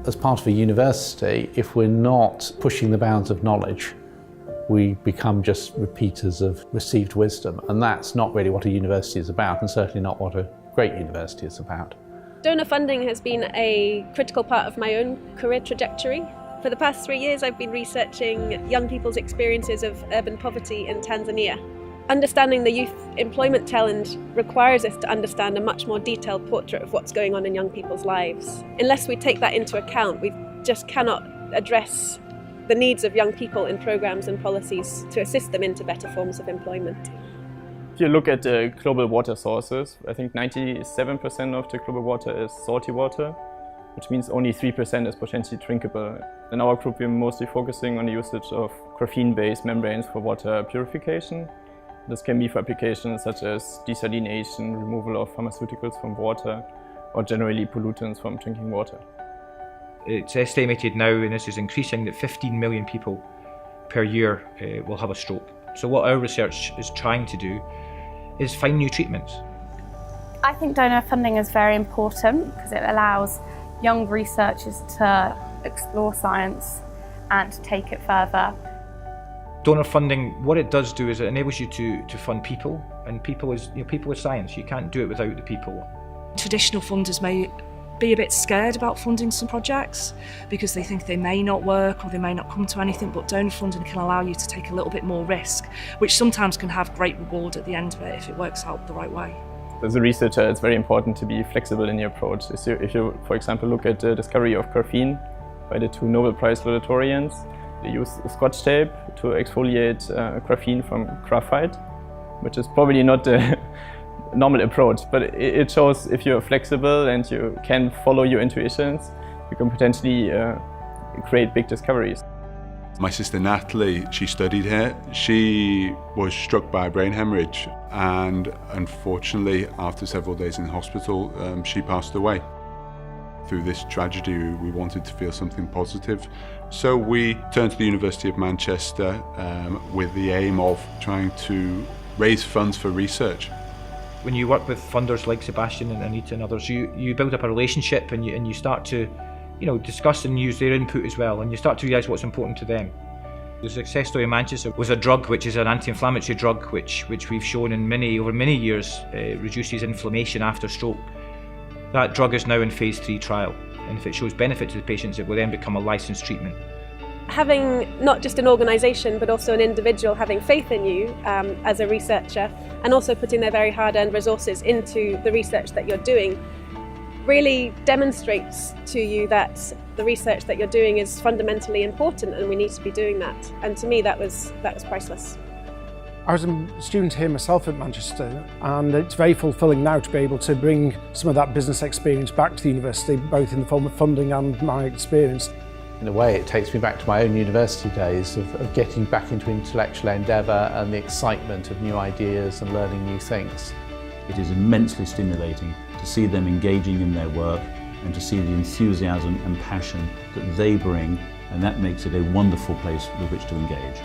As part of a university, if we're not pushing the bounds of knowledge, we become just repeaters of received wisdom, and that's not really what a university is about, and certainly not what a great university is about. Donor funding has been a critical part of my own career trajectory. For the past 3 years, I've been researching young people's experiences of urban poverty in Tanzania. Understanding the youth employment challenge requires us to understand a much more detailed portrait of what's going on in young people's lives. Unless we take that into account, we just cannot address the needs of young people in programs and policies to assist them into better forms of employment. If you look at the global water sources, I think 97% of the global water is salty water, which means only 3% is potentially drinkable. In our group, we're mostly focusing on the usage of graphene-based membranes for water purification. This can be for applications such as desalination, removal of pharmaceuticals from water, or generally pollutants from drinking water. It's estimated now, and this is increasing, that 15 million people per year will have a stroke. So what our research is trying to do is find new treatments. I think donor funding is very important because it allows young researchers to explore science and to take it further. Donor funding, what it does do is it enables you to fund people, and people is people is science. You can't do it without the people. Traditional funders may be a bit scared about funding some projects because they think they may not work or they may not come to anything, but donor funding can allow you to take a little bit more risk, which sometimes can have great reward at the end of it if it works out the right way. As a researcher, it's very important to be flexible in your approach. If you, for example, look at the discovery of graphene by the 2 Nobel Prize laureatorians, they used Scotch tape to exfoliate graphene from graphite, which is probably not the normal approach, but it shows if you're flexible and you can follow your intuitions, you can potentially create big discoveries. My sister Natalie, she studied here. She was struck by a brain hemorrhage, and unfortunately after several days in hospital she passed away. Through this tragedy we wanted to feel something positive, so we turned to the University of Manchester with the aim of trying to raise funds for research. When you work with funders like Sebastian and Anita and others, you build up a relationship and you start to discuss and use their input as well, and you start to realise what's important to them. The success story in Manchester was a drug which is an anti-inflammatory drug which we've shown over many years reduces inflammation after stroke. That drug is now in phase 3 trial, and if it shows benefit to the patients, it will then become a licensed treatment. Having not just an organisation but also an individual having faith in you as a researcher, and also putting their very hard-earned resources into the research that you're doing, really demonstrates to you that the research that you're doing is fundamentally important and we need to be doing that. And to me that was priceless. I was a student here myself at Manchester, and it's very fulfilling now to be able to bring some of that business experience back to the university, both in the form of funding and my experience. In a way, it takes me back to my own university days of getting back into intellectual endeavour and the excitement of new ideas and learning new things. It is immensely stimulating to see them engaging in their work and to see the enthusiasm and passion that they bring, and that makes it a wonderful place with which to engage.